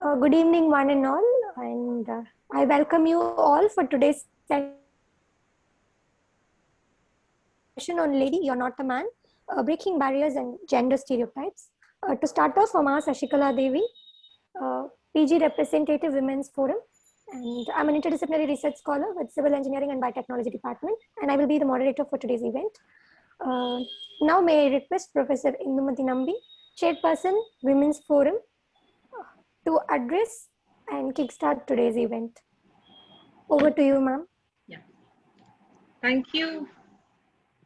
Good evening, one and all, and I welcome you all for today's session on Lady, You're Not the Man, Breaking Barriers and Gender Stereotypes. To start off, I'm Sashikala Devi, PG Representative Women's Forum, and I'm an interdisciplinary research scholar with Civil Engineering and Biotechnology Department, and I will be the moderator for today's event. Now, may I request Professor Indumati Nambi, Chairperson, Women's Forum, to address and kickstart today's event. Over to you, ma'am. Yeah. Thank you.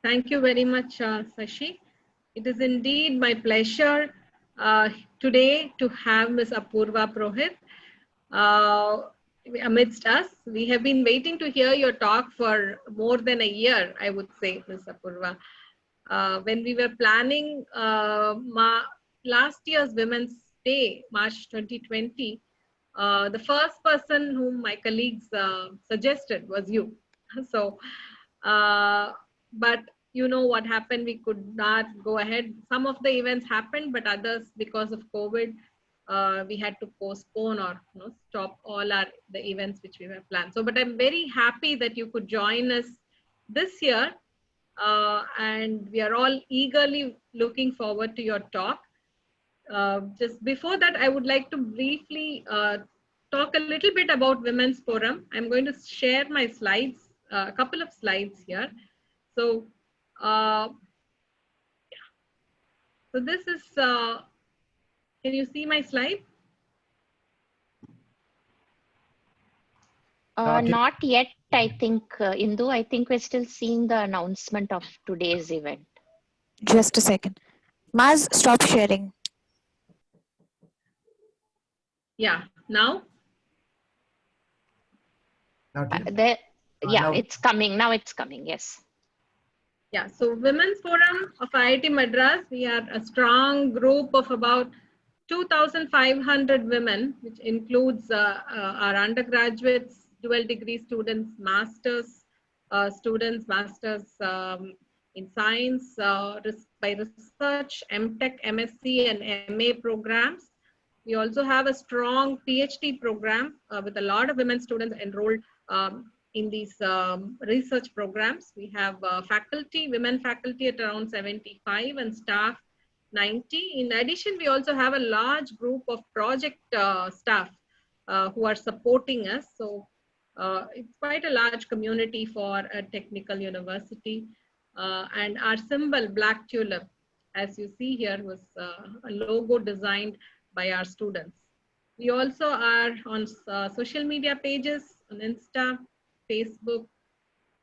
Thank you very much, Sashi. It is indeed my pleasure today to have Ms. Apurva Purohit amidst us. We have been waiting to hear your talk for more than a year, I would say, Ms. Apurva. When we were planning last year's Women's Day, March 2020, the first person whom my colleagues suggested was you. So, but you know what happened, we could not go ahead. Some of the events happened, but others, because of COVID, we had to postpone or stop all the events which we were planned. So, but I'm very happy that you could join us this year, and we are all eagerly looking forward to your talk. Just before that, I would like to briefly talk a little bit about Women's Forum. I'm going to share my slides, a couple of slides here. So, so this is, can you see my slide? Not yet, I think, Indu. I think we're still seeing the announcement of today's event. Just a second. Maz, stop sharing. Yeah, now? It's coming. Now it's coming, yes. Yeah, so Women's Forum of IIT Madras, we are a strong group of about 2,500 women, which includes our undergraduates, dual degree students, masters students, masters in science, by research, MTech, MSc, and MA programs. We also have a strong PhD program with a lot of women students enrolled in these research programs. We have faculty, women faculty at around 75 and staff 90. In addition, we also have a large group of project staff who are supporting us. So it's quite a large community for a technical university. And our symbol, Black Tulip, as you see here, was a logo designed by our students. We also are on social media pages on Insta, Facebook,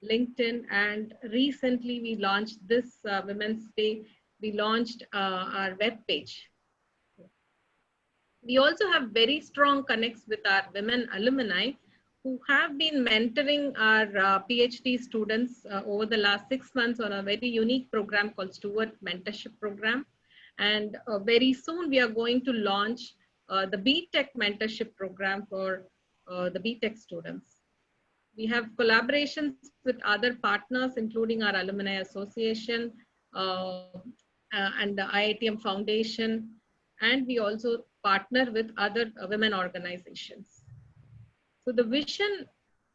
LinkedIn, and recently we launched this Women's Day. We launched our web page. We also have very strong connects with our women alumni who have been mentoring our PhD students over the last 6 months on a very unique program called Stewart Mentorship Program. And very soon we are going to launch the BTech Mentorship Program for the BTech students. We have collaborations with other partners, including our Alumni Association and the IITM Foundation. And we also partner with other women organizations. So the vision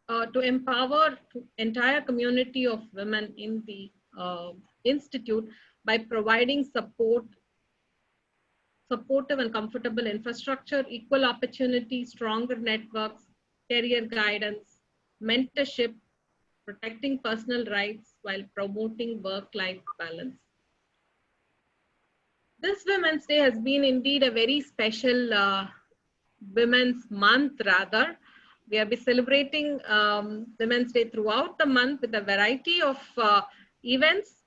to empower the entire community of women in the Institute by providing supportive and comfortable infrastructure, equal opportunity, stronger networks, career guidance, mentorship, protecting personal rights while promoting work-life balance. This Women's Day has been indeed a very special Women's Month rather. We have been celebrating Women's Day throughout the month with a variety of events.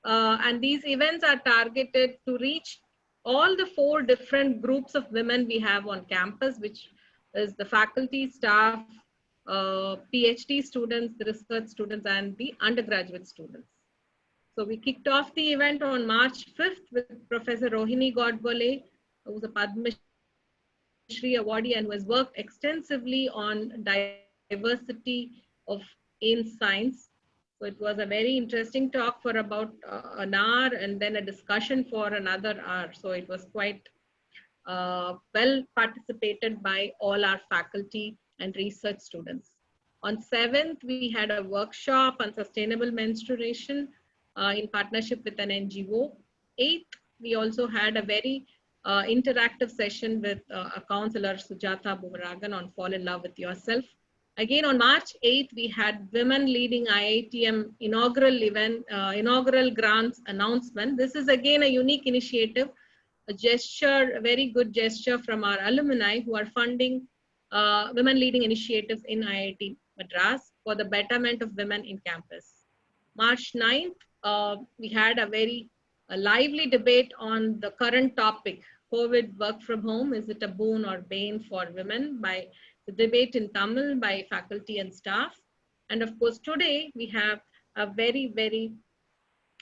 And these events are targeted to reach all the 4 different groups of women we have on campus, which is the faculty, staff, PhD students, the research students, and the undergraduate students. So we kicked off the event on March 5th with Professor Rohini Godbole, who's a Padma Shri awardee and who has worked extensively on diversity in science. So it was a very interesting talk for about an hour and then a discussion for another hour. So it was quite well participated by all our faculty and research students. On 7th, we had a workshop on sustainable menstruation in partnership with an NGO. 8th, we also had a very interactive session with a counselor, Sujata Bumaragan, on Fall in Love with Yourself. Again, on March 8th, we had Women Leading IITM inaugural event, inaugural grants announcement. This is again a unique initiative, a gesture, a very good gesture from our alumni who are funding women leading initiatives in IIT Madras for the betterment of women in campus. March 9th, we had a very lively debate on the current topic, COVID work from home, is it a boon or bane for women, by the debate in Tamil by faculty and staff. And of course, today we have a very, very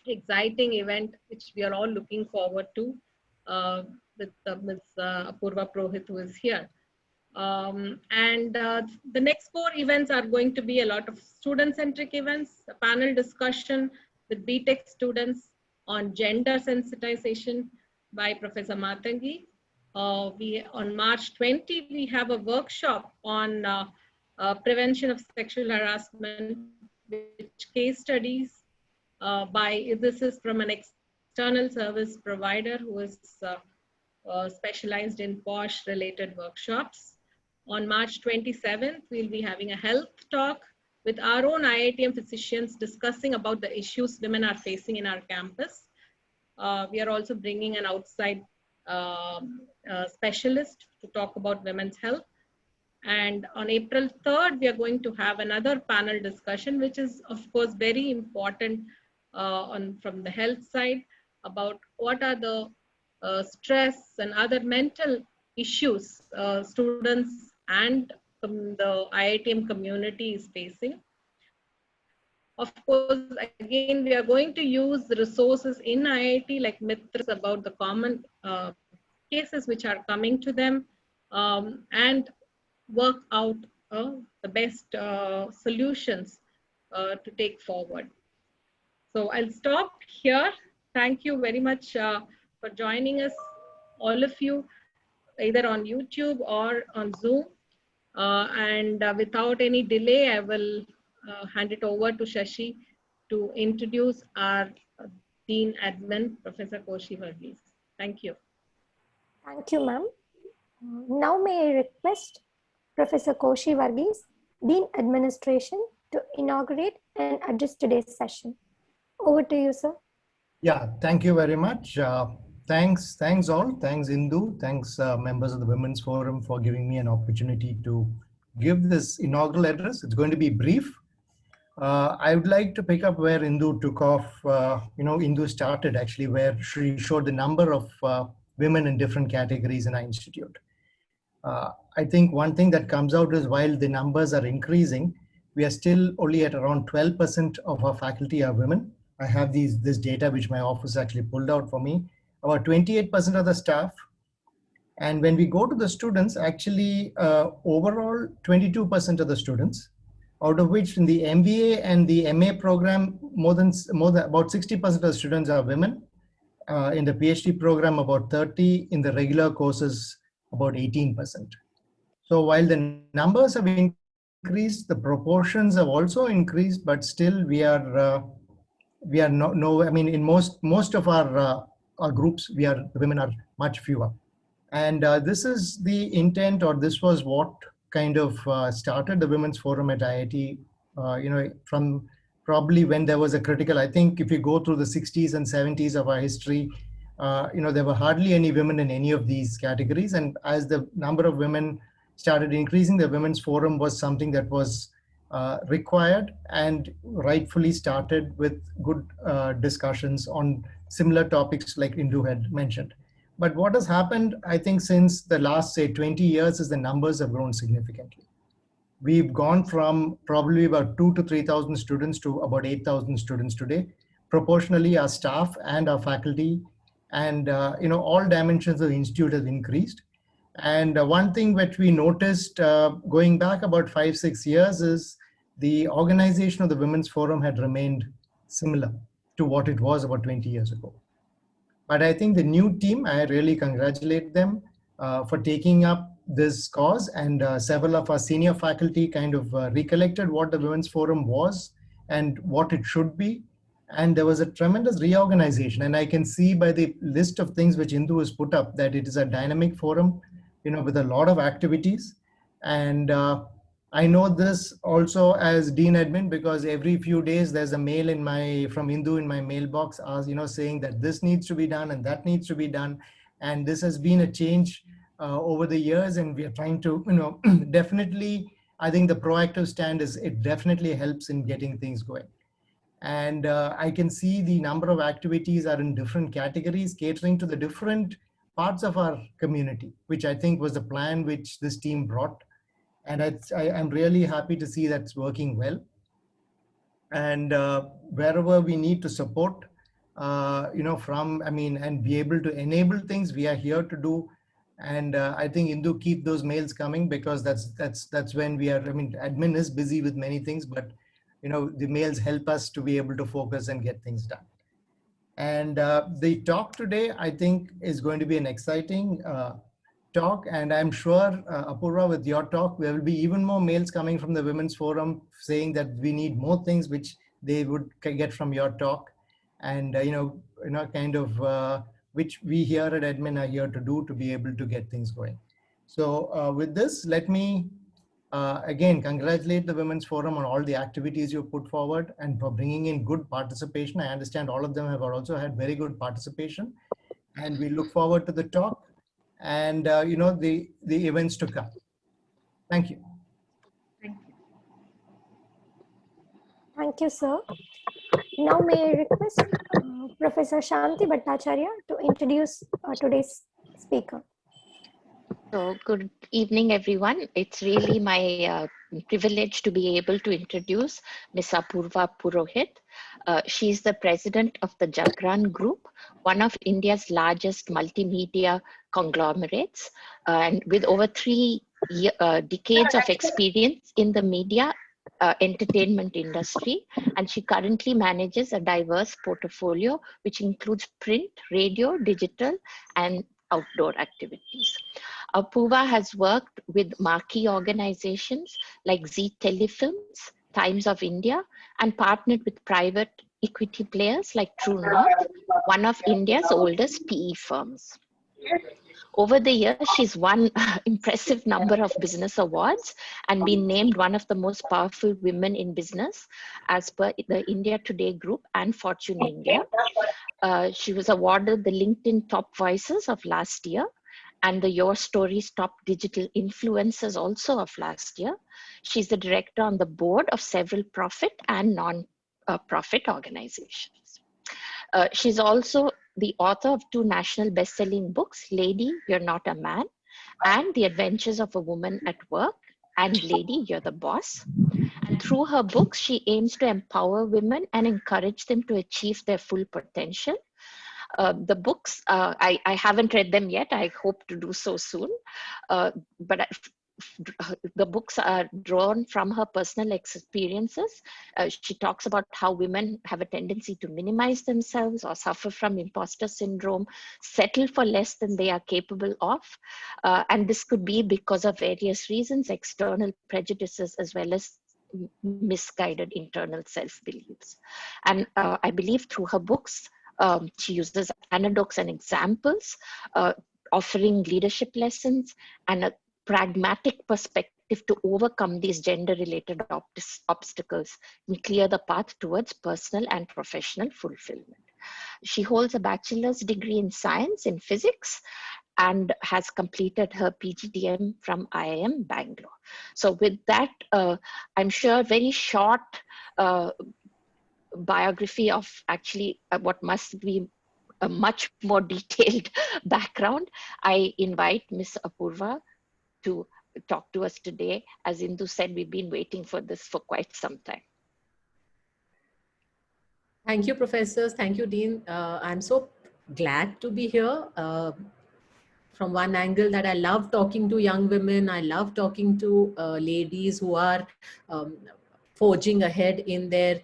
exciting event, which we are all looking forward to with Ms. Apurva Purohit, who is here. The next 4 events are going to be a lot of student-centric events, a panel discussion with BTech students on gender sensitization by Professor Matangi. On March 20, we have a workshop on prevention of sexual harassment, which case studies this is from an external service provider who is specialized in POSH related workshops. On March 27th, we'll be having a health talk with our own IITM physicians discussing about the issues women are facing in our campus. We are also bringing an outside specialist to talk about women's health. And on April 3rd, we are going to have another panel discussion, which is of course very important from the health side, about what are the stress and other mental issues students and the IITM community is facing. Of course, again, we are going to use the resources in IIT like Mitras about the common cases which are coming to them and work out the best solutions to take forward. So I'll stop here. Thank you very much for joining us, all of you, either on YouTube or on Zoom. Without any delay, I will hand it over to Shashi to introduce our Dean Admin, Professor Koshi Varghese. Thank you. Thank you, ma'am. Now may I request Professor Koshi Varghese, Dean Administration, to inaugurate and address today's session. Over to you, sir. Yeah, thank you very much. Thanks all. Thanks, Indu. Thanks, members of the Women's Forum, for giving me an opportunity to give this inaugural address. It's going to be brief. I would like to pick up where Indu took off. Indu started actually, where she showed the number of women in different categories in our institute. I think one thing that comes out is while the numbers are increasing, we are still only at around 12% of our faculty are women. I have this data which my office actually pulled out for me. About 28% of the staff. And when we go to the students, actually overall 22% of the students, out of which in the MBA and the MA program, more than about 60% of the students are women. In the PhD program, about 30%. In the regular courses, about 18%. So while the numbers have increased, the proportions have also increased, but still we are not. No, I mean, in most of our groups, the women are much fewer. And this is the intent, or this was what kind of started the Women's Forum at IIT, from probably when there was a critical, I think if you go through the 60s and 70s of our history, there were hardly any women in any of these categories. And as the number of women started increasing, the Women's Forum was something that was required and rightfully started with good discussions on similar topics like Indu had mentioned. But what has happened, I think, since the last, say, 20 years is the numbers have grown significantly. We've gone from probably about 2,000 to 3,000 students to about 8,000 students today. Proportionally, our staff and our faculty and all dimensions of the institute have increased. And one thing that we noticed going back about 5-6 years is the organization of the Women's Forum had remained similar to what it was about 20 years ago. But I think the new team, I really congratulate them. for taking up this cause, and several of our senior faculty kind of recollected what the Women's Forum was and what it should be. And there was a tremendous reorganization. And I can see by the list of things which Indu has put up that it is a dynamic forum, with a lot of activities. And I know this also as Dean Admin, because every few days there's a mail from Indu in my mailbox, saying that this needs to be done and that needs to be done. And this has been a change over the years, and we are trying to, definitely, I think the proactive stand it definitely helps in getting things going. And I can see the number of activities are in different categories, catering to the different parts of our community, which I think was the plan which this team brought. And I'm really happy to see that's working well. And wherever we need to support, and be able to enable things, we are here to do. And I think Indu, keep those mails coming, because that's when we are, admin is busy with many things, but the mails help us to be able to focus and get things done. And the talk today, I think, is going to be an exciting talk. And I'm sure, Apurva, with your talk, there will be even more mails coming from the Women's Forum saying that we need more things which they would get from your talk. And, which we here at Admin are here to do to be able to get things going. So with this, let me again congratulate the Women's Forum on all the activities you put forward and for bringing in good participation. I understand all of them have also had very good participation, and we look forward to the talk and the events to come. Thank you. Thank you. Thank you, sir. Now may I request Professor Shanti Bhattacharya to introduce today's speaker. So good evening, everyone. It's really my privilege to be able to introduce Ms. Apurva Purohit. She's the president of the Jagran Group, one of India's largest multimedia conglomerates, and with over 3 decades of experience in the media entertainment industry. And she currently manages a diverse portfolio, which includes print, radio, digital, and outdoor activities. Apurva has worked with marquee organizations like Zee Telefilms, Times of India, and partnered with private equity players like True North, one of India's oldest PE firms. Over the years, she's won an impressive number of business awards and been named one of the most powerful women in business as per the India Today Group and Fortune India. She was awarded the LinkedIn Top Voices of last year and the Your Stories Top Digital Influencers also of last year. She's the director on the board of several profit and non-profit organizations. She's also the author of 2 national best-selling books, Lady, You're Not a Man, and The Adventures of a Woman at Work, and Lady, You're the Boss. And through her books, she aims to empower women and encourage them to achieve their full potential. The books, I haven't read them yet. I hope to do so soon. But the books are drawn from her personal experiences. She talks about how women have a tendency to minimize themselves or suffer from imposter syndrome, settle for less than they are capable of. And this could be because of various reasons, external prejudices, as well as misguided internal self-beliefs. And I believe through her books, she uses anecdotes and examples, offering leadership lessons and a pragmatic perspective to overcome these gender-related obstacles and clear the path towards personal and professional fulfillment. She holds a bachelor's degree in science in physics and has completed her PGDM from IIM Bangalore. So with that, I'm sure very short biography of actually what must be a much more detailed background. I invite Ms. Apurva to talk to us today. As Indu said, we've been waiting for this for quite some time. Thank you, professors. Thank you, Dean. I'm so glad to be here. From one angle that I love talking to young women. I love talking to ladies who are forging ahead in their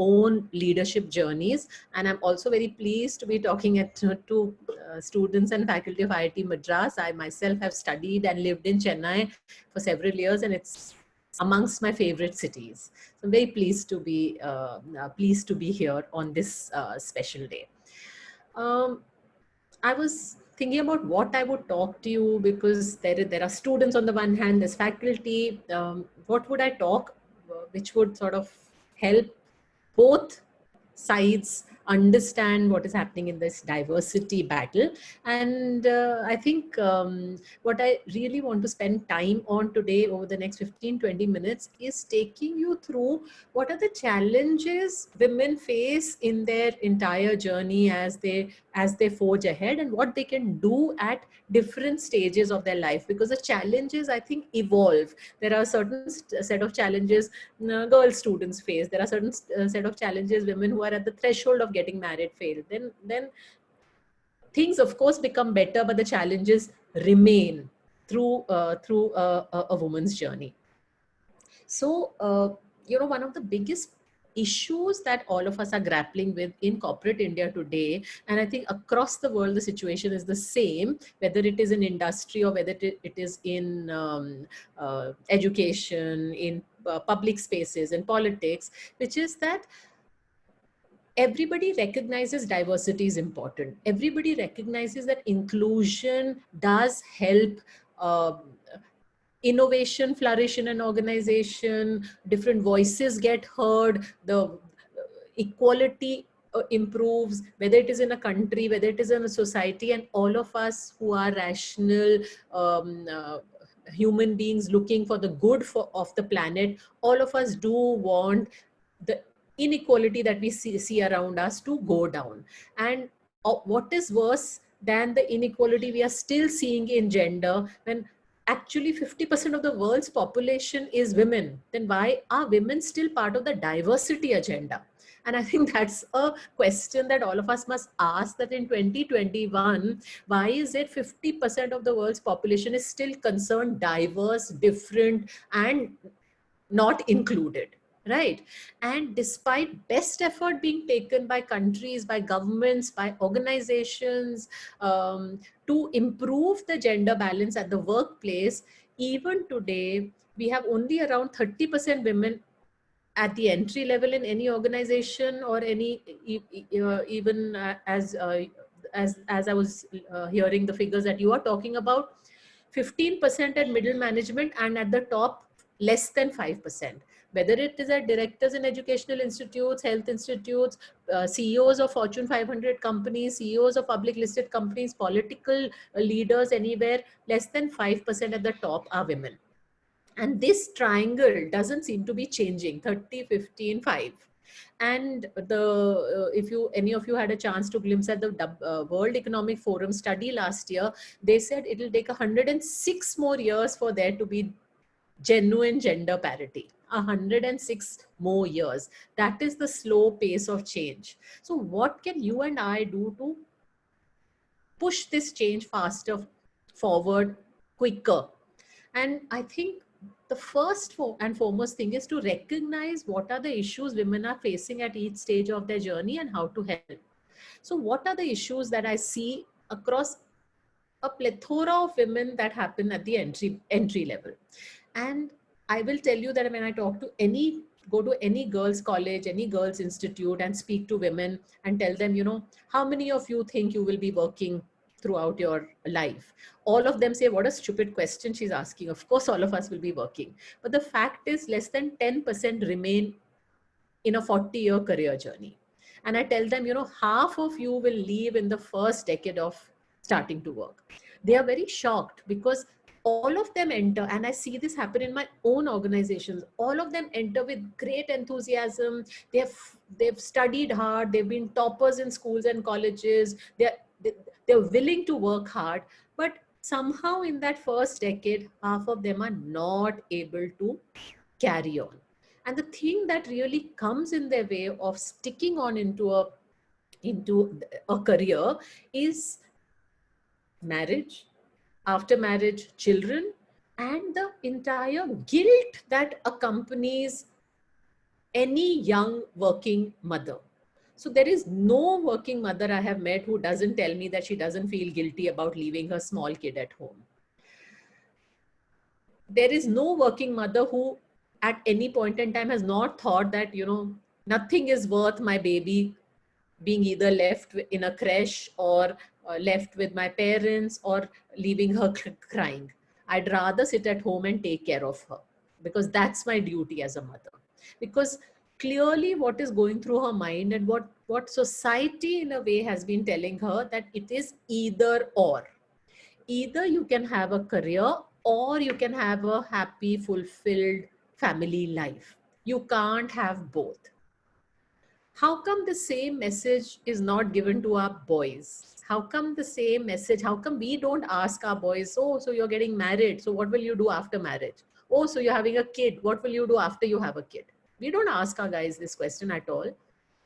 own leadership journeys. And I'm also very pleased to be talking to students and faculty of IIT Madras. I myself have studied and lived in Chennai for several years, and it's amongst my favorite cities. So I'm very pleased to be here on this special day. I was thinking about what I would talk to you, because there are students on the one hand, there's faculty. What would I talk, which would sort of help both sides understand what is happening in this diversity battle? And I think what I really want to spend time on today over the next 15-20 minutes is taking you through what are the challenges women face in their entire journey as they forge ahead, and what they can do at different stages of their life. Because the challenges, I think, evolve. There are certain set of challenges girl students face. There are certain set of challenges women who are at the threshold of getting married face. Then things, of course, become better, but the challenges remain through a woman's journey. So one of the biggest issues that all of us are grappling with in corporate India today, and I think across the world the situation is the same, whether it is in industry or whether it is in education, in public spaces, in politics, which is that everybody recognizes diversity is important. Everybody recognizes that inclusion does help innovation flourish in an organization, different voices get heard, the equality improves, whether it is in a country, whether it is in a society, and all of us who are rational human beings looking for the good of the planet, all of us do want the inequality that we see around us to go down. And what is worse than the inequality we are still seeing in gender, when actually 50% of the world's population is women, then why are women still part of the diversity agenda? And I think that's a question that all of us must ask, that in 2021, why is it 50% of the world's population is still concerned diverse, different, and not included? Right. And despite best effort being taken by countries, by governments, by organizations to improve the gender balance at the workplace, even today, we have only around 30% women at the entry level in any organization, or any even as I was hearing the figures that you are talking about, 15% at middle management, and at the top less than 5%. Whether it is at directors in educational institutes, health institutes, CEOs of Fortune 500 companies, CEOs of public listed companies, political leaders anywhere, less than 5% at the top are women. And this triangle doesn't seem to be changing, 30, 15, 5. And if any of you had a chance to glimpse at the World Economic Forum study last year, they said it will take 106 more years for there to be genuine gender parity. 106 more years. That is the slow pace of change. So what can you and I do to push this change faster forward, quicker? And I think the first and foremost thing is to recognize what are the issues women are facing at each stage of their journey and how to help. So what are the issues that I see across a plethora of women that happen at the entry level? And I will tell you that when I go to any girls' college, any girls' institute, and speak to women and tell them, how many of you think you will be working throughout your life? All of them say, what a stupid question she's asking. Of course, all of us will be working. But the fact is, less than 10% remain in a 40-year career journey. And I tell them, half of you will leave in the first decade of starting to work. They are very shocked, because all of them enter, and I see this happen in my own organizations, all of them enter with great enthusiasm. They've studied hard, they've been toppers in schools and colleges, they're willing to work hard, but somehow in that first decade, half of them are not able to carry on. And the thing that really comes in their way of sticking on into a career is marriage, after marriage, children, and the entire guilt that accompanies any young working mother. So there is no working mother I have met who doesn't tell me that she doesn't feel guilty about leaving her small kid at home. There is no working mother who at any point in time has not thought that, you know, nothing is worth my baby being either left in a creche or left with my parents or leaving her crying. I'd rather sit at home and take care of her because that's my duty as a mother. Because clearly what is going through her mind and what society in a way has been telling her that it is either or. Either you can have a career or you can have a happy, fulfilled family life. You can't have both. How come the same message is not given to our boys? How come the same message? How come we don't ask our boys, oh, so you're getting married, so what will you do after marriage? Oh, so you're having a kid, what will you do after you have a kid? We don't ask our guys this question at all.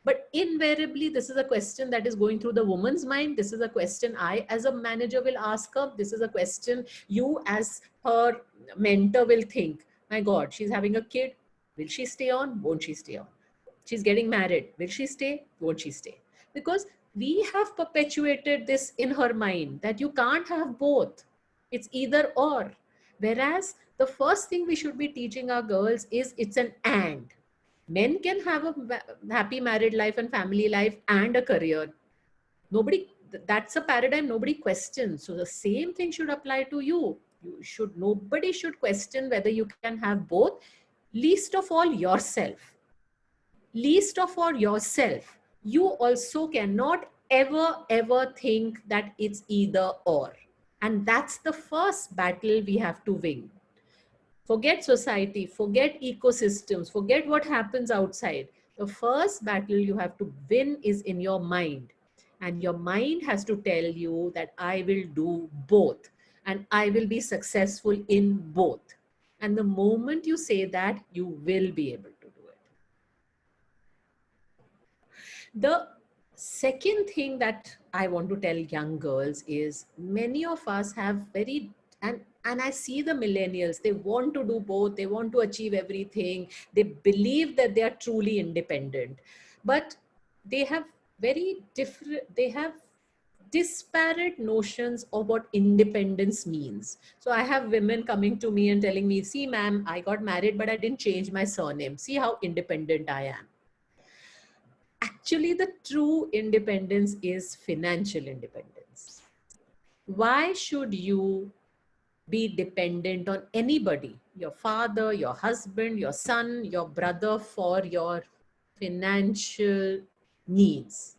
But invariably, this is a question that is going through the woman's mind. This is a question I, as a manager, will ask her. This is a question you, as her mentor, will think, my God, she's having a kid. Will she stay on? Won't she stay on? She's getting married. Will she stay? Won't she stay? Because we have perpetuated this in her mind that you can't have both. It's either or. Whereas the first thing we should be teaching our girls is it's an and. Men can have a happy married life and family life and a career. That's a paradigm nobody questions. So the same thing should apply to you. Nobody should question whether you can have both, least of all yourself. Least of all yourself. You also cannot ever think that it's either or. And that's the first battle we have to win. Forget society, forget ecosystems, forget what happens outside. The first battle you have to win is in your mind. And your mind has to tell you that I will do both and I will be successful in both. And the moment you say that, you will be able to do it. The second thing that I want to tell young girls is many of us have and I see the millennials, they want to do both, they want to achieve everything, they believe that they are truly independent, but they have disparate notions of what independence means. So I have women coming to me and telling me, see ma'am, I got married, but I didn't change my surname. See how independent I am. Actually, the true independence is financial independence. Why should you be dependent on anybody, your father, your husband, your son, your brother, for your financial needs?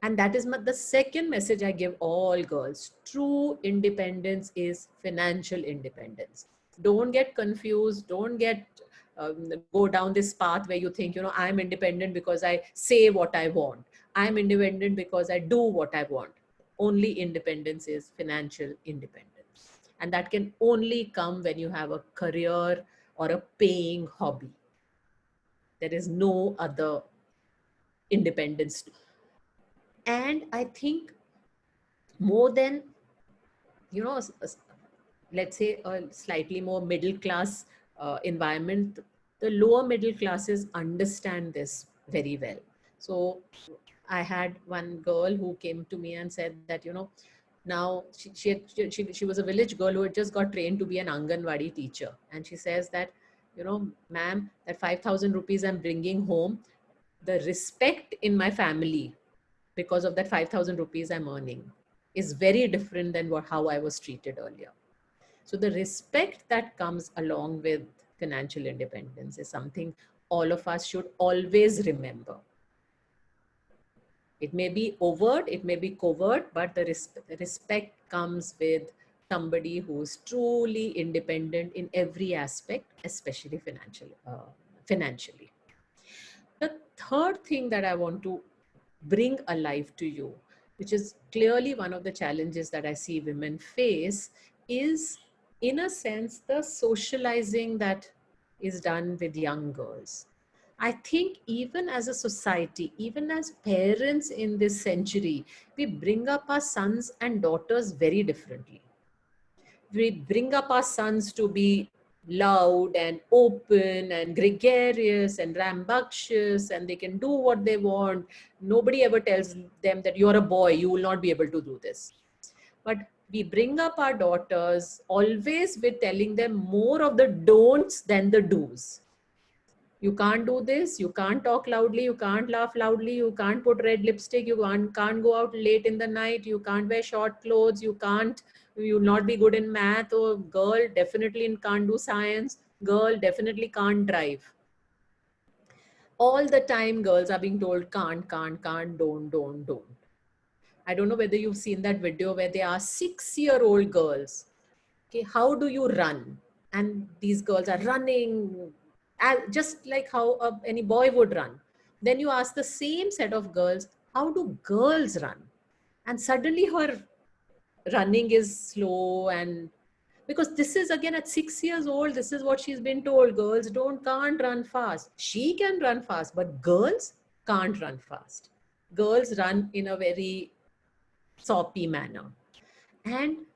And that is the second message I give all girls. True independence is financial independence. Don't get confused. Don't go down this path where you think, you know, I'm independent because I say what I want. I'm independent because I do what I want. Only independence is financial independence. And that can only come when you have a career or a paying hobby. There is no other independence. And I think more than, you know, let's say a slightly more middle class environment, the lower middle classes understand this very well. So I had one girl who came to me and said that, you know, now she was a village girl who had just got trained to be an Anganwadi teacher. And she says that, you know, ma'am, that 5,000 rupees I'm bringing home, the respect in my family because of that 5,000 rupees I'm earning is very different than how I was treated earlier. So the respect that comes along with financial independence is something all of us should always remember. It may be overt, it may be covert, but the respect comes with somebody who's truly independent in every aspect, especially financially. The third thing that I want to bring alive to you, which is clearly one of the challenges that I see women face, is in a sense the socializing that is done with young girls. I think even as a society, even as parents in this century, we bring up our sons and daughters very differently. We bring up our sons to be loud and open and gregarious and rambunctious, and they can do what they want. Nobody ever tells them that you're a boy, you will not be able to do this. But we bring up our daughters always with telling them more of the don'ts than the do's. You can't do this, you can't talk loudly, you can't laugh loudly, you can't put red lipstick, you can't go out late in the night, you can't wear short clothes, you'll not be good in math, or girl definitely can't do science, girl definitely can't drive. All the time girls are being told can't, don't. I don't know whether you've seen that video where they ask 6-year-old girls, okay, how do you run? And these girls are running just like how any boy would run. Then you ask the same set of girls, how do girls run? And suddenly her running is slow, and because this is again at 6 years old, this is what she's been told. Girls can't run fast. She can run fast, but girls can't run fast. Girls run in a very soppy manner. And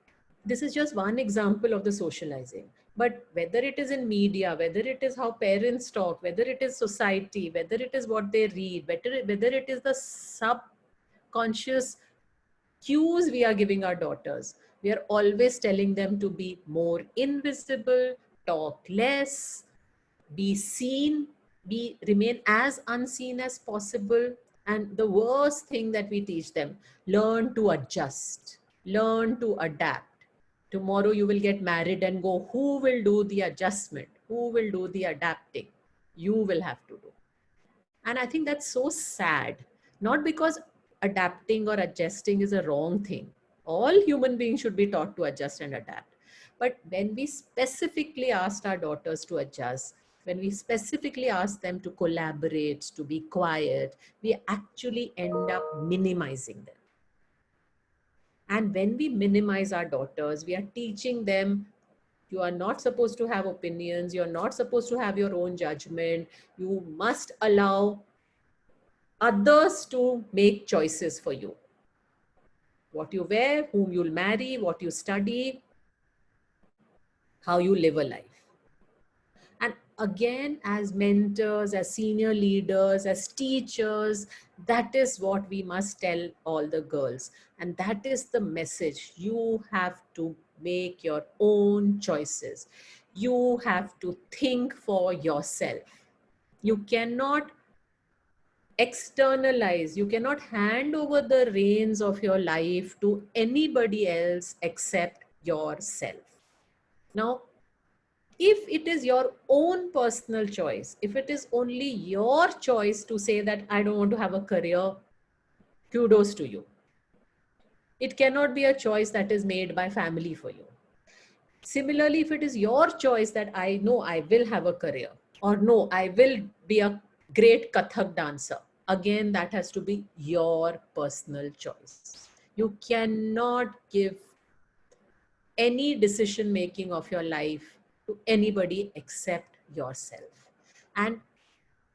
this is just one example of the socializing. But whether it is in media, whether it is how parents talk, whether it is society, whether it is what they read, whether it is the subconscious cues we are giving our daughters, we are always telling them to be more invisible, talk less, be seen, remain as unseen as possible. And the worst thing that we teach them, learn to adjust, learn to adapt. Tomorrow you will get married and go, who will do the adjustment? Who will do the adapting? You will have to do. And I think that's so sad. Not because adapting or adjusting is a wrong thing. All human beings should be taught to adjust and adapt. But when we specifically asked our daughters to adjust, when we specifically ask them to collaborate, to be quiet, we actually end up minimizing them. And when we minimize our daughters, we are teaching them, you are not supposed to have opinions, you're not supposed to have your own judgment, you must allow others to make choices for you. What you wear, whom you'll marry, what you study, how you live a life. And again, as mentors, as senior leaders, as teachers, that is what we must tell all the girls. And that is the message. You have to make your own choices. You have to think for yourself. You cannot externalize, you cannot hand over the reins of your life to anybody else except yourself. Now, if it is your own personal choice, if it is only your choice to say that I don't want to have a career, kudos to you. It cannot be a choice that is made by family for you. Similarly, if it is your choice that I know I will have a career, or no, I will be a great Kathak dancer, again, that has to be your personal choice. You cannot give any decision making of your life to anybody except yourself. And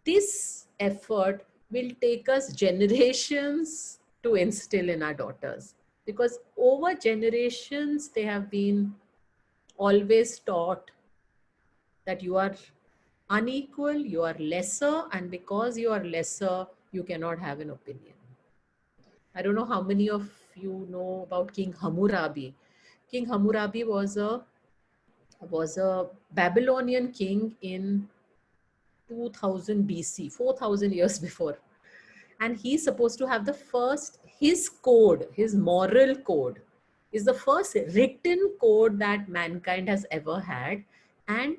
this effort will take us generations to instill in our daughters, because over generations, they have been always taught that you are unequal, you are lesser, and because you are lesser, you cannot have an opinion. I don't know how many of you know about King Hammurabi. King Hammurabi was a Babylonian king in 2000 BC, 4,000 years before. And he's supposed to have his code, his moral code is the first written code that mankind has ever had. And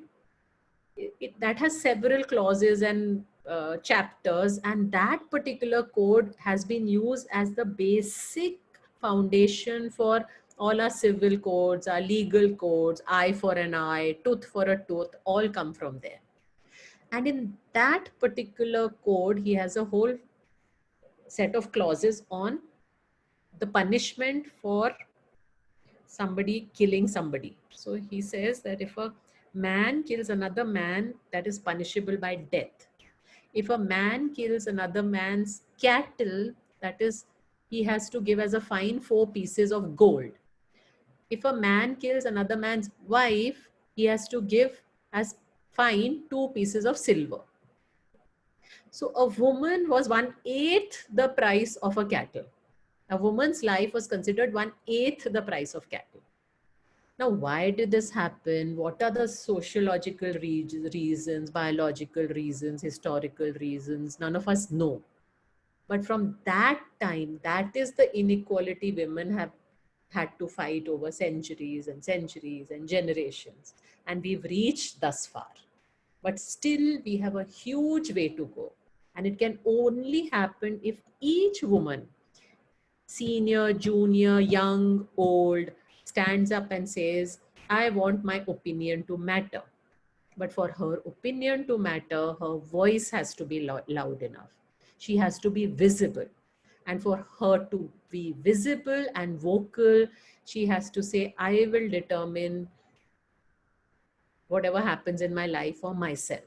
that has several clauses and chapters, and that particular code has been used as the basic foundation for all our civil codes, our legal codes, eye for an eye, tooth for a tooth, all come from there. And in that particular code, he has a whole set of clauses on the punishment for somebody killing somebody. So he says that if a man kills another man, that is punishable by death. If a man kills another man's cattle, that is, he has to give as a fine 4 pieces of gold. If a man kills another man's wife, he has to give as fine 2 pieces of silver. So a woman was 1/8 the price of a cattle. A woman's life was considered 1/8 the price of cattle. Now, why did this happen? What are the sociological reasons, biological reasons, historical reasons? None of us know. But from that time, that is the inequality women have had to fight over centuries and centuries and generations. And we've reached thus far. But still, we have a huge way to go. And it can only happen if each woman, senior, junior, young, old, stands up and says, I want my opinion to matter. But for her opinion to matter, her voice has to be loud enough. She has to be visible. And for her to be visible and vocal, she has to say, I will determine whatever happens in my life for myself.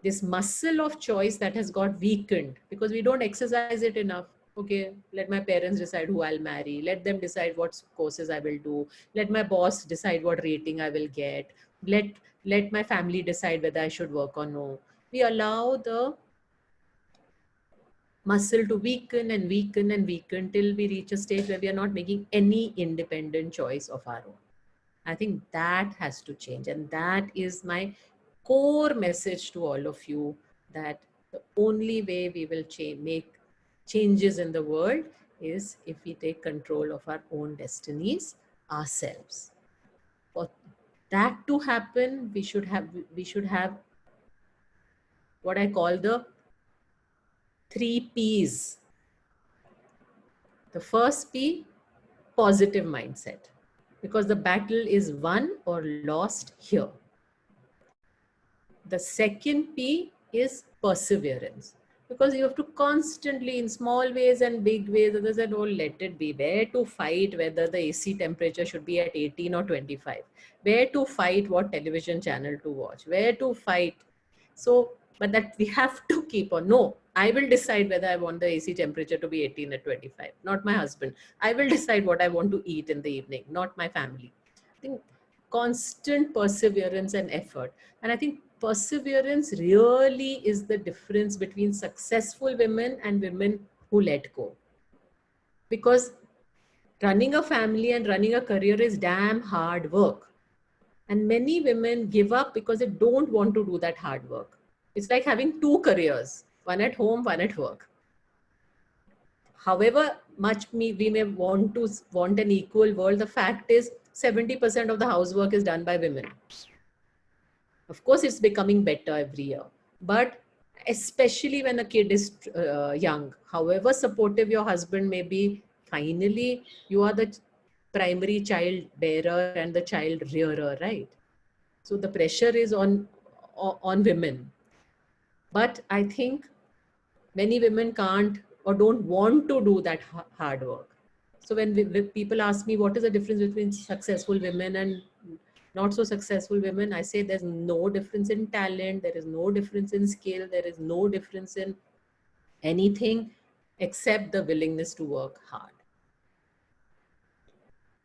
This muscle of choice that has got weakened because we don't exercise it enough. Okay, let my parents decide who I'll marry. Let them decide what courses I will do. Let my boss decide what rating I will get. Let my family decide whether I should work or no. We allow the muscle to weaken and weaken and weaken till we reach a stage where we are not making any independent choice of our own. I think that has to change. And that is my core message to all of you, that the only way we will make changes in the world is if we take control of our own destinies ourselves. For that to happen, we should have what I call the 3 P's. The first P, positive mindset, because the battle is won or lost here. The second P is perseverance, because you have to constantly, in small ways and big ways, others said, oh, let it be. Where to fight whether the AC temperature should be at 18 or 25? Where to fight what television channel to watch? Where to fight? So, but that we have to keep on. No, I will decide whether I want the AC temperature to be 18 or 25, not my husband. I will decide what I want to eat in the evening, not my family. I think constant perseverance and effort. And I think perseverance really is the difference between successful women and women who let go. Because running a family and running a career is damn hard work. And many women give up because they don't want to do that hard work. It's like having 2 careers, one at home, one at work. However much we may want an equal world, the fact is 70% of the housework is done by women. Of course, it's becoming better every year, but especially when a kid is young, however supportive your husband may be, finally, you are the primary child bearer and the child rearer, right? So the pressure is on women. But I think many women can't or don't want to do that hard work. So when people ask me what is the difference between successful women and not so successful women, I say there's no difference in talent, there is no difference in skill, there is no difference in anything except the willingness to work hard.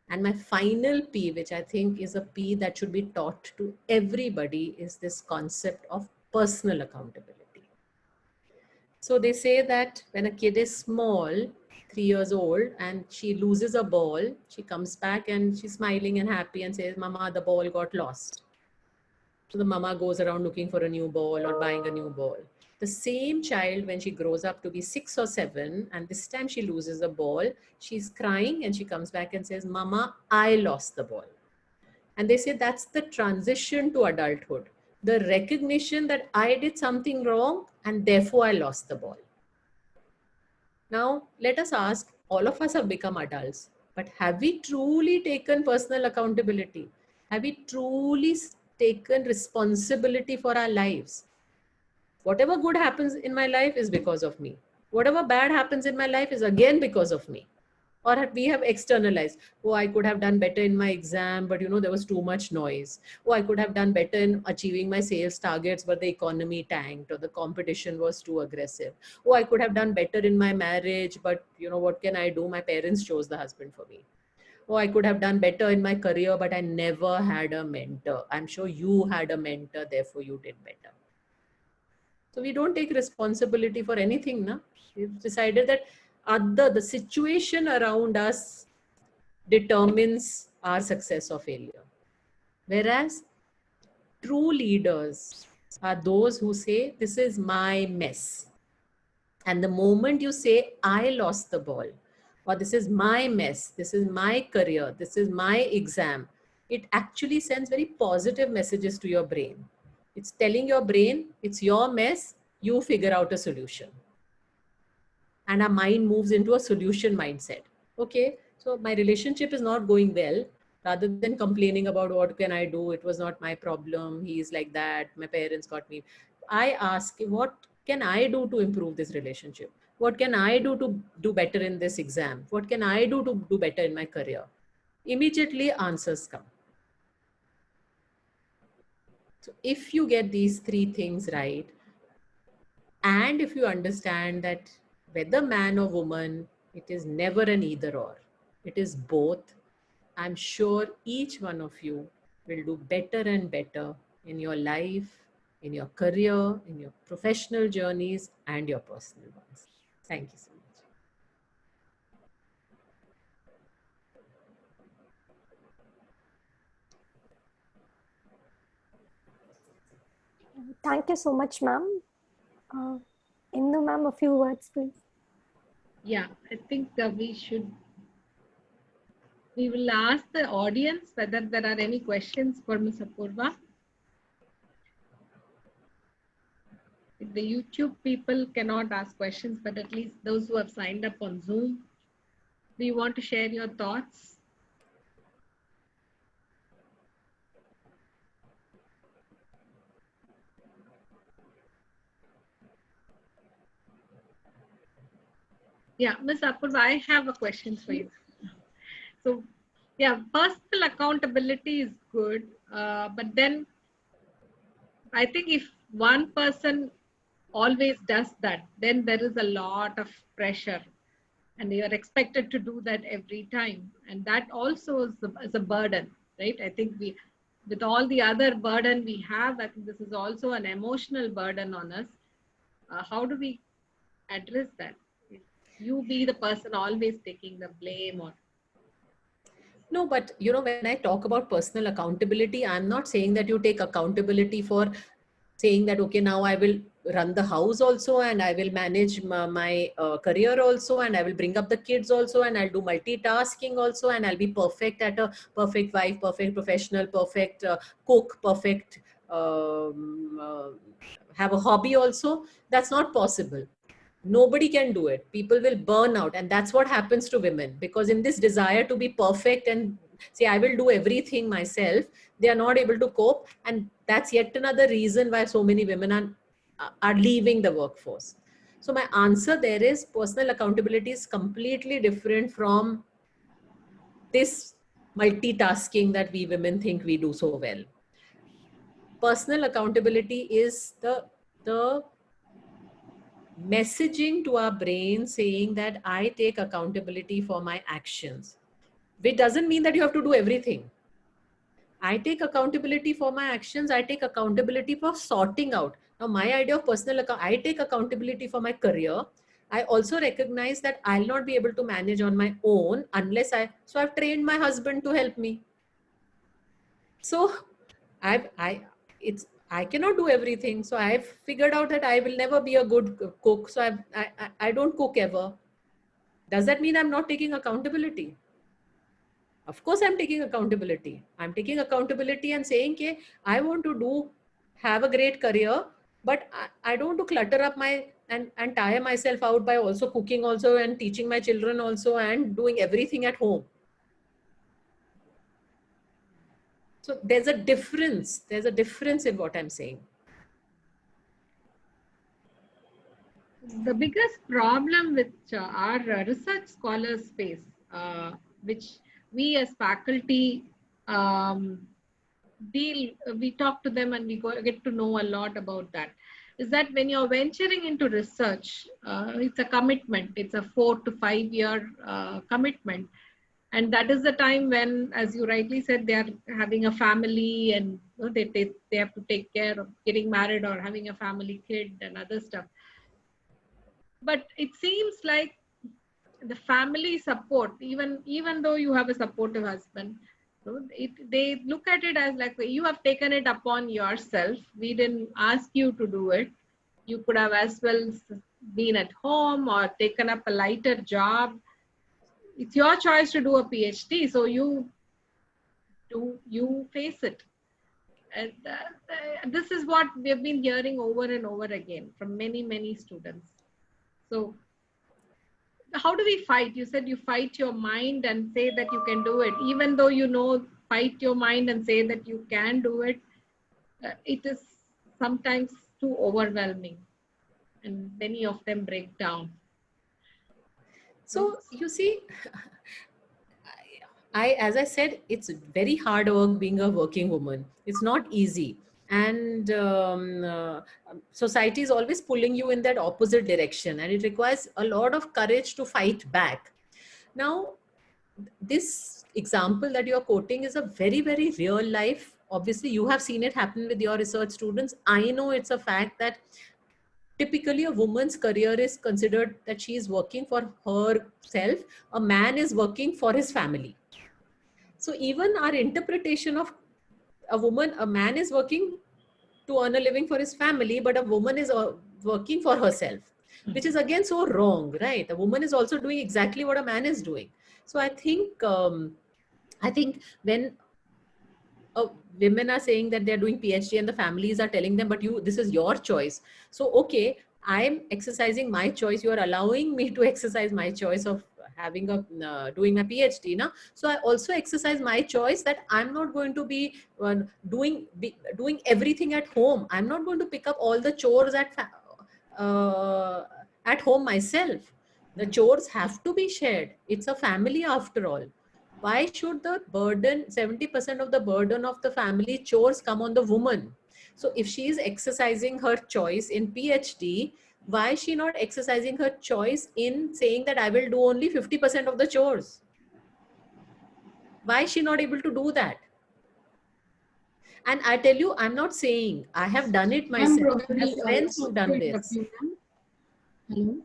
And my final P, which I think is a P that should be taught to everybody, is this concept of personal accountability. So they say that when a kid is small, 3 years old, and she loses a ball, she comes back and she's smiling and happy and says, Mama, the ball got lost. So the mama goes around looking for a new ball or buying a new ball. The same child, when she grows up to be 6 or 7, and this time she loses a ball, she's crying and she comes back and says, Mama, I lost the ball. And they say that's the transition to adulthood. The recognition that I did something wrong and therefore I lost the ball. Now, let us ask, all of us have become adults, but have we truly taken personal accountability? Have we truly taken responsibility for our lives? Whatever good happens in my life is because of me. Whatever bad happens in my life is again because of me. Or we have externalized, oh, I could have done better in my exam, but there was too much noise. Oh, I could have done better in achieving my sales targets, but the economy tanked or the competition was too aggressive. Oh, I could have done better in my marriage, but what can I do? My parents chose the husband for me. oh, I could have done better in my career, but I never had a mentor. I'm sure you had a mentor, therefore you did better. So we don't take responsibility for anything. Na? We've decided that the situation around us determines our success or failure. Whereas true leaders are those who say, this is my mess. And the moment you say, I lost the ball, or this is my mess, this is my career, this is my exam, it actually sends very positive messages to your brain. It's telling your brain, it's your mess, you figure out a solution. And our mind moves into a solution mindset. Okay, so my relationship is not going well. Rather than complaining about what can I do, it was not my problem, he's like that, my parents got me. I ask, what can I do to improve this relationship? What can I do to do better in this exam? What can I do to do better in my career? Immediately answers come. So if you get these three things right, and if you understand that whether man or woman, it is never an either or, it is both, I'm sure each one of you will do better and better in your life, in your career, in your professional journeys, and your personal ones. Thank you so much. Thank you so much, ma'am. Indu, ma'am, a few words, please. Yeah, I think we will ask the audience whether there are any questions for Ms. Apurva. If the YouTube people cannot ask questions, but at least those who have signed up on Zoom, do you want to share your thoughts? Yeah, Ms. Apurva, I have a question for you. So, yeah, personal accountability is good, but then I think if one person always does that, then there is a lot of pressure and you are expected to do that every time. And that also is a burden, right? I think with all the other burden we have, I think this is also an emotional burden on us. How do we address that? You be the person always taking the blame or no, but when I talk about personal accountability, I'm not saying that you take accountability for saying that, okay, now I will run the house also, and I will manage my career also, and I will bring up the kids also, and I'll do multitasking also, and I'll be perfect at a perfect wife, perfect professional, perfect cook, perfect have a hobby also. That's not possible. Nobody can do it. People will burn out. And that's what happens to women, because in this desire to be perfect and say, I will do everything myself, they are not able to cope. And that's yet another reason why so many women are leaving the workforce. So my answer there is, personal accountability is completely different from this multitasking that we women think we do so well. Personal accountability is the messaging to our brain saying that I take accountability for my actions, which doesn't mean that you have to do everything. I take accountability for my actions. I take accountability for sorting out. Now, my idea of personal account, I take accountability for my career. I also recognize that I'll not be able to manage on my own unless so I've trained my husband to help me. So I cannot do everything. So I've figured out that I will never be a good cook. So I don't cook ever. Does that mean I'm not taking accountability? Of course, I'm taking accountability. I'm taking accountability and saying, okay, I want to have a great career, but I don't want to clutter up and tire myself out by also cooking also and teaching my children also and doing everything at home. So there's a difference. There's a difference in what I'm saying. The biggest problem with our research scholars face, which we as faculty we talk to them and we get to know a lot about that, is that when you're venturing into research, it's a commitment. It's a 4 to 5 year commitment. And that is the time when, as you rightly said, they are having a family and they have to take care of getting married or having a family kid and other stuff. But it seems like the family support, even though you have a supportive husband, they look at it as like, you have taken it upon yourself. We didn't ask you to do it. You could have as well been at home or taken up a lighter job. It's your choice to do a PhD, so you face it. And this is what we have been hearing over and over again from many students. So how do we fight? You said you fight your mind and say that you can do it, even though fight your mind and say that you can do it. It is sometimes too overwhelming, and many of them break down. So you see, as I said, it's very hard work being a working woman. It's not easy. And society is always pulling you in that opposite direction. And it requires a lot of courage to fight back. Now, this example that you're quoting is a very, very real life. Obviously, you have seen it happen with your research students. I know it's a fact that typically a woman's career is considered that she is working for herself. A man is working for his family. So even our interpretation of a man is working to earn a living for his family, but a woman is working for herself, which is again so wrong, right? A woman is also doing exactly what a man is doing. So I think when women are saying that they're doing PhD and the families are telling them, but this is your choice. So, okay, I'm exercising my choice. You are allowing me to exercise my choice of having doing my PhD now. So I also exercise my choice that I'm not going to be doing everything at home. I'm not going to pick up all the chores at home myself. The chores have to be shared. It's a family after all. Why should the burden, 70% of the burden of the family chores come on the woman? So if she is exercising her choice in PhD, why is she not exercising her choice in saying that I will do only 50% of the chores? Why is she not able to do that? And I tell you, I'm not saying, I have done it myself. I have friends who've done this. Hello.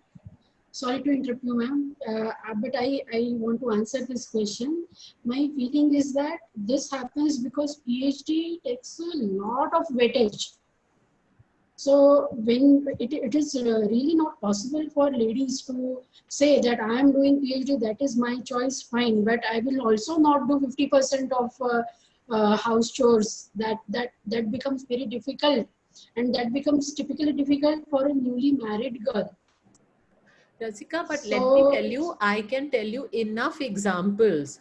Sorry to interrupt you, ma'am, but I want to answer this question. My feeling is that this happens because PhD takes a lot of weightage. So when it is really not possible for ladies to say that I am doing PhD, that is my choice, fine, but I will also not do 50% of house chores. That becomes very difficult, and that becomes typically difficult for a newly married girl. Rasika, but let me tell you, I can tell you enough examples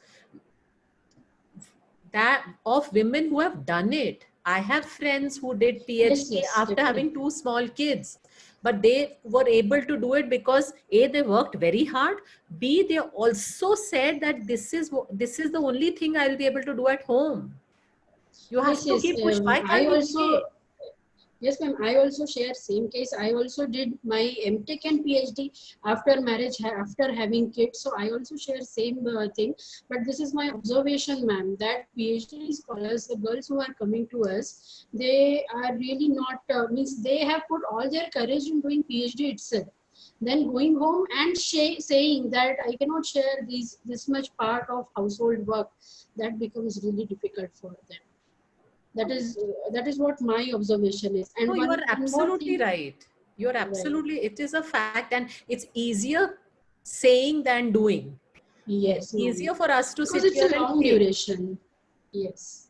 that of women who have done it. I have friends who did PhD after having 2 small kids, but they were able to do it because A, they worked very hard. B, they also said that this is the only thing I will be able to do at home. You have to keep pushing. Why can't you? Yes, ma'am. I also share same case. I also did my MTech and PhD after marriage, after having kids. So I also share same thing. But this is my observation, ma'am, that PhD scholars, the girls who are coming to us, they are really not, means they have put all their courage in doing PhD itself. Then going home and saying that I cannot share this much part of household work, that becomes really difficult for them. That is what my observation is. And no, you are absolutely right. You're absolutely right. It is a fact, and it's easier saying than doing. Yes. Easier for us to because sit it's here a long duration. Yes.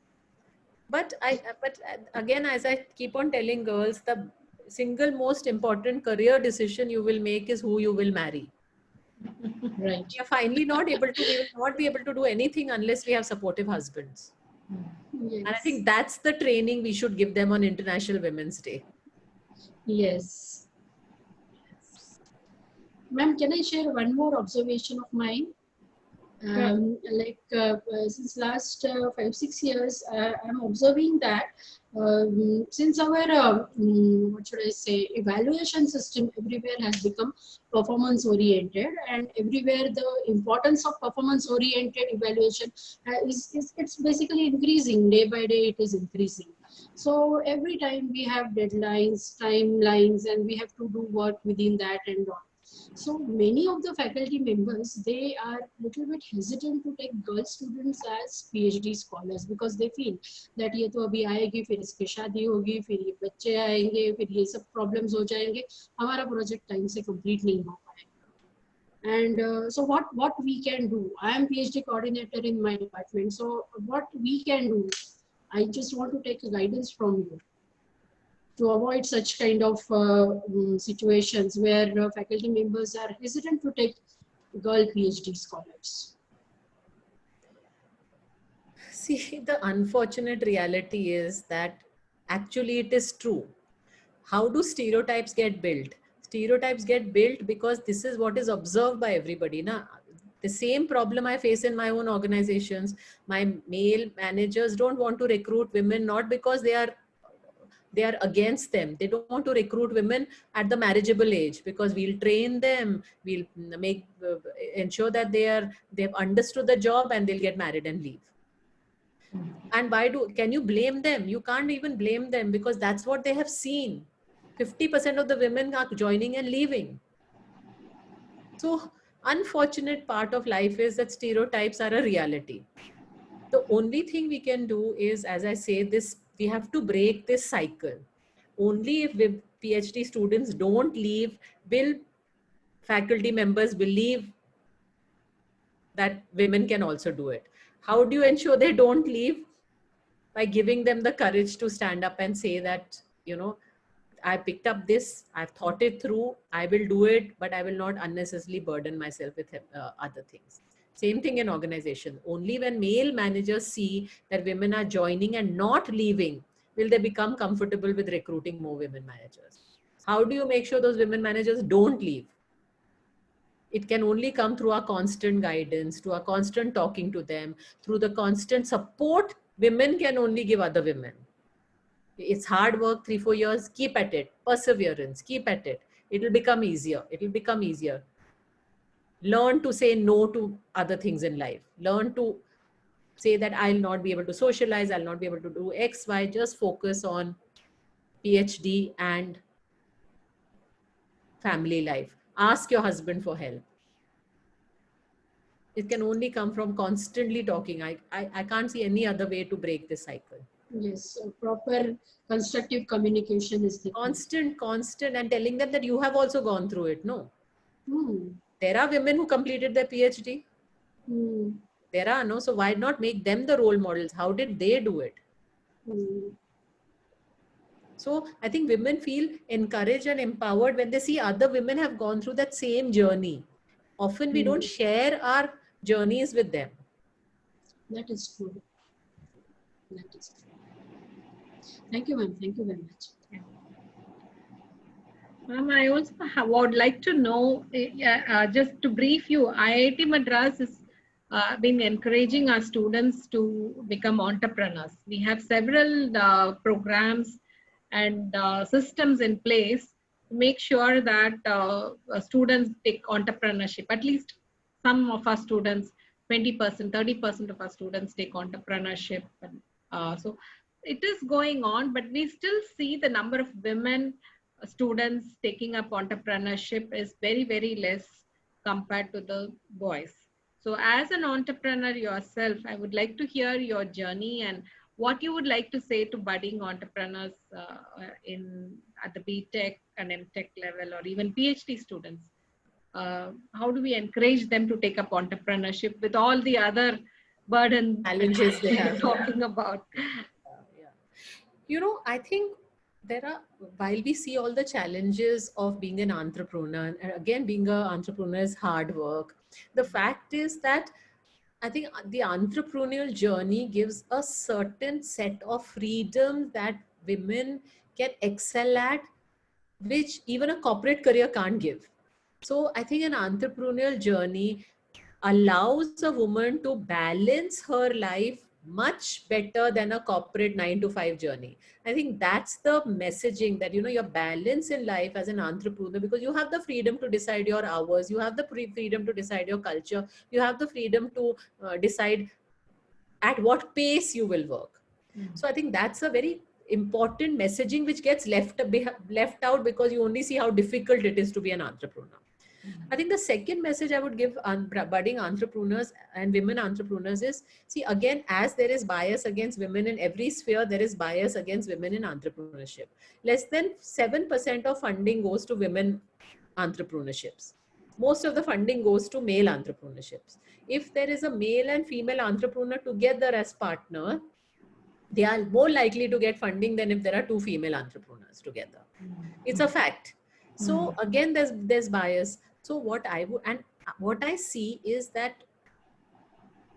But again, as I keep on telling girls, the single most important career decision you will make is who you will marry. Right. We are finally we will not be able to do anything unless we have supportive husbands. Yes. And I think that's the training we should give them on International Women's Day. Yes. Ma'am, can I share one more observation of mine? Since last 5-6 years, I'm observing that since our what should I say, evaluation system everywhere has become performance oriented, and everywhere the importance of performance oriented evaluation it's basically increasing day by day. It is increasing. So every time we have deadlines, timelines, and we have to do work within that and all. So many of the faculty members, they are little bit hesitant to take girl students as PhD scholars because they feel that ये तो अभी आएगी, फिर इसकी शादी होगी, फिर ये बच्चे आएंगे, फिर ये सब problems हो जाएंगे, हमारा project time से complete नहीं हो पाएगा. And so what we can do? I am PhD coordinator in my department. So what we can do? I just want to take a guidance from you to avoid such kind of situations where faculty members are hesitant to take girl PhD scholars. See, the unfortunate reality is that actually it is true. How do stereotypes get built? Stereotypes get built because this is what is observed by everybody. Na? The same problem I face in my own organizations. My male managers don't want to recruit women, not because they are against them. They don't want to recruit women at the marriageable age because we'll train them, we'll make ensure that they've understood the job and they'll get married and leave. And can you blame them? You can't even blame them because that's what they have seen. 50% of the women are joining and leaving. So unfortunate part of life is that stereotypes are a reality. The only thing we can do is, as I say, we have to break this cycle. Only if PhD students don't leave, will faculty members believe that women can also do it. How do you ensure they don't leave? By giving them the courage to stand up and say that, you know, I picked up this, I've thought it through, I will do it, but I will not unnecessarily burden myself with other things. Same thing in organization. Only when male managers see that women are joining and not leaving, will they become comfortable with recruiting more women managers. How do you make sure those women managers don't leave? It can only come through our constant guidance, through our constant talking to them, through the constant support women can only give other women. It's hard work, 3-4 years, keep at it, perseverance, keep at it. It will become easier. It will become easier. Learn to say no to other things in life. Learn to say that I'll not be able to socialize, I'll not be able to do X, Y, just focus on PhD and family life. Ask your husband for help. It can only come from constantly talking. I can't see any other way to break this cycle. Yes, proper constructive communication is the constant, and telling them that you have also gone through it. No. There are women who completed their PhD. There are, no. So why not make them the role models? How did they do it? So I think women feel encouraged and empowered when they see other women have gone through that same journey. Often we don't share our journeys with them. That is true. That is true. Thank you, ma'am. Thank you very much. Ma'am, I also would like to know, just to brief you, IIT Madras has been encouraging our students to become entrepreneurs. We have several programs and systems in place to make sure that students take entrepreneurship. At least some of our students, 20%, 30% of our students take entrepreneurship. So it is going on, but we still see the number of women students taking up entrepreneurship is very, very less compared to the boys. So as an entrepreneur yourself, I would like to hear your journey and what you would like to say to budding entrepreneurs at the BTech and MTech level, or even PhD students. How do we encourage them to take up entrepreneurship with all the other burden challenges they have talking about? You know, I think there are, while we see all the challenges of being an entrepreneur, and again, being an entrepreneur is hard work, the fact is that I think the entrepreneurial journey gives a certain set of freedom that women can excel at, which even a corporate career can't give. So I think an entrepreneurial journey allows a woman to balance her life much better than a corporate 9 to 5 journey. I think that's the messaging, that, you know, your balance in life as an entrepreneur, because you have the freedom to decide your hours, you have the freedom to decide your culture, you have the freedom to decide at what pace you will work. So I think that's a very important messaging which gets left out because you only see how difficult it is to be an entrepreneur. I think the second message I would give budding entrepreneurs and women entrepreneurs is, see, again, as there is bias against women in every sphere, there is bias against women in entrepreneurship. Less than 7% of funding goes to women entrepreneurships. Most of the funding goes to male entrepreneurships. If there is a male and female entrepreneur together as partner, they are more likely to get funding than if there are two female entrepreneurs together. It's a fact. So again, there's bias. So what I see is that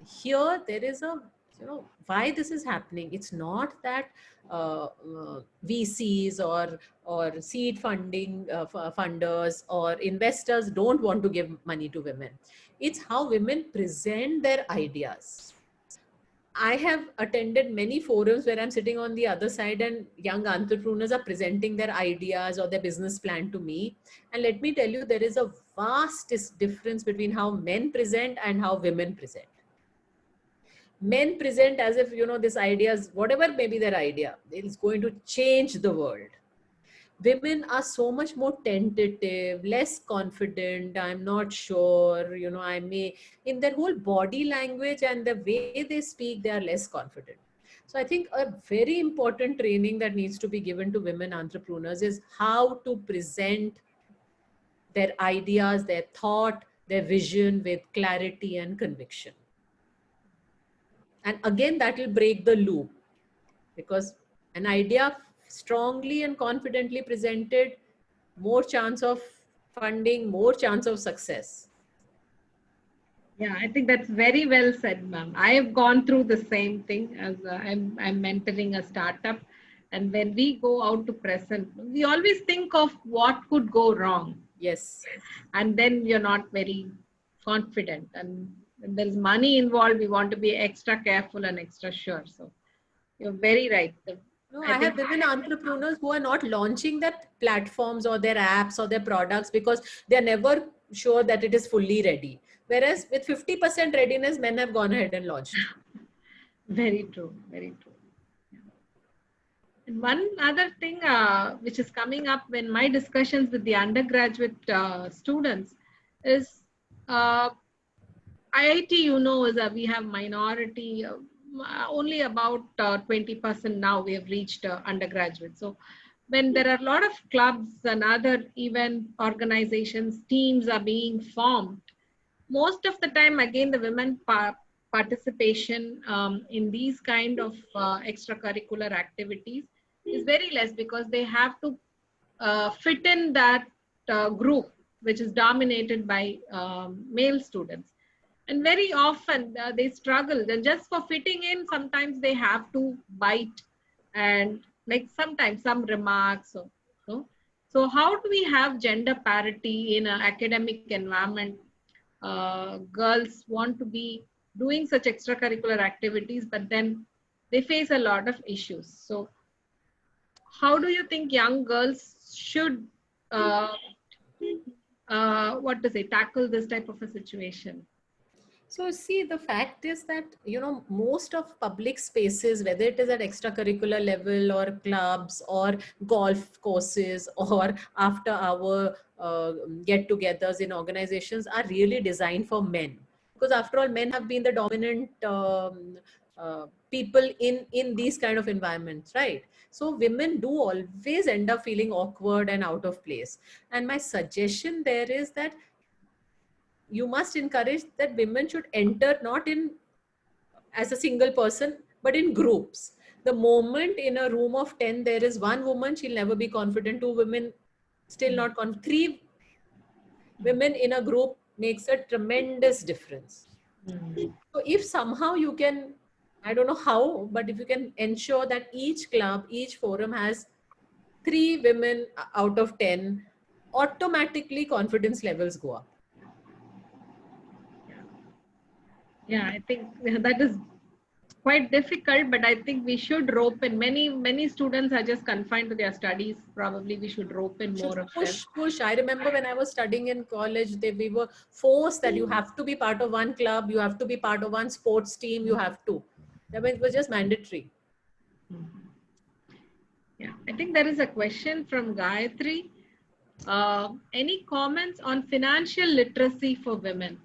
here there is a, you know, why this is happening. It's not that VCs or seed funding funders or investors don't want to give money to women. It's how women present their ideas. I have attended many forums where I'm sitting on the other side and young entrepreneurs are presenting their ideas or their business plan to me. And let me tell you, there is a vast difference between how men present and how women present. Men present as if, you know, this idea is, whatever may be their idea, it's going to change the world. Women are so much more tentative, less confident. I'm not sure, you know, I may, in their whole body language and the way they speak, they are less confident. So I think a very important training that needs to be given to women entrepreneurs is how to present their ideas, their thought, their vision with clarity and conviction. And again, that will break the loop, because an idea strongly and confidently presented, more chance of funding, more chance of success. Yeah, I think that's very well said, ma'am. I have gone through the same thing as I'm mentoring a startup. And when we go out to present, we always think of what could go wrong. Yes. And then you're not very confident. And when there's money involved, we want to be extra careful and extra sure. So you're very right. No, I have women entrepreneurs who are not launching their platforms or their apps or their products because they're never sure that it is fully ready. Whereas with 50% readiness, men have gone ahead and launched. Very true. Very true. And one other thing which is coming up in my discussions with the undergraduate students is IIT, you know, is we have minority, only about 20% now we have reached undergraduate. So when there are a lot of clubs and other event organizations, teams are being formed, most of the time, again, the women participation in these kind of extracurricular activities is very less, because they have to fit in that group which is dominated by male students. And very often they struggle. And just for fitting in, sometimes they have to bite and like sometimes some remarks. So how do we have gender parity in an academic environment? Girls want to be doing such extracurricular activities, but then they face a lot of issues. So how do you think young girls should tackle this type of a situation? So see, the fact is that, you know, most of public spaces, whether it is at extracurricular level or clubs or golf courses or after hour get-togethers in organizations, are really designed for men. Because after all, men have been the dominant people in these kind of environments, right? So women do always end up feeling awkward and out of place. And my suggestion there is that you must encourage that women should enter not in as a single person, but in groups. The moment in a room of 10, there is one woman, she'll never be confident. 2 women, still not confident. 3 women in a group makes a tremendous difference. So if somehow you can, I don't know how, but if you can ensure that each club, each forum has 3 women out of 10, automatically confidence levels go up. Yeah, I think that is quite difficult, but I think we should rope in. Many students are just confined to their studies. Probably we should rope in more of them. Push. I remember when I was studying in college, we were forced that you have to be part of one club, you have to be part of one sports team, you have to. I mean, it was just mandatory. Yeah, I think there is a question from Gayatri. Any comments on financial literacy for women?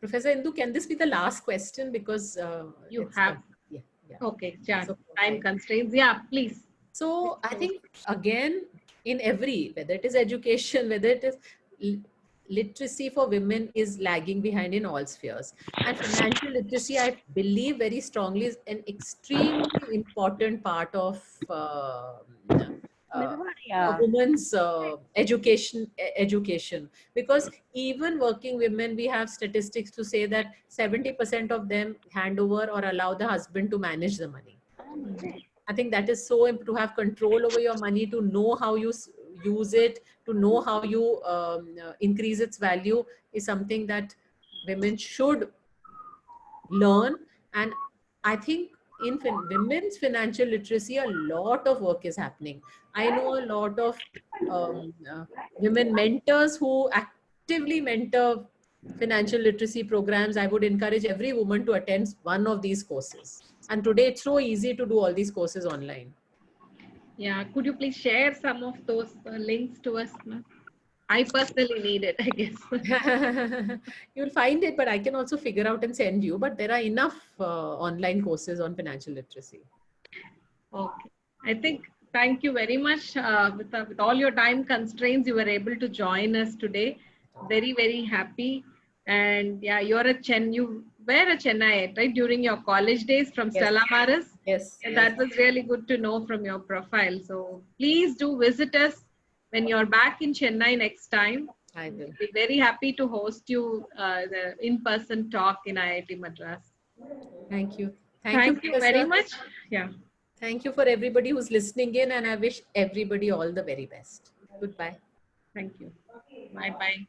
Professor Indu, can this be the last question? Because You have. Yeah. Okay, yeah, So, time constraints. Yeah, please. So I think, again, in every, whether it is education, whether it is literacy for women is lagging behind in all spheres. And financial literacy, I believe very strongly, is an extremely important part of a woman's education, because even working women, we have statistics to say that 70% of them hand over or allow the husband to manage the money. I think that is so important, to have control over your money, to know how you use it, to know how you increase its value, is something that women should learn. And I think in women's financial literacy, a lot of work is happening. I know a lot of women mentors who actively mentor financial literacy programs. I would encourage every woman to attend one of these courses. And today it's so easy to do all these courses online. Yeah, could you please share some of those links to us, ma'am? I personally need it, I guess. You'll find it, but I can also figure out and send you. But there are enough online courses on financial literacy. Okay. I think, thank you very much. With all your time constraints, you were able to join us today. Very, very happy. And yeah, you were a Chennai, right? During your college days from Stella Maris. Yes. And that was really good to know from your profile. So please do visit us when you're back in Chennai next time. I will. Be very happy to host you the in-person talk in IIT Madras. Thank you. Thank you very much. Yeah. Thank you for everybody who's listening in, and I wish everybody all the very best. Goodbye. Thank you. Bye-bye.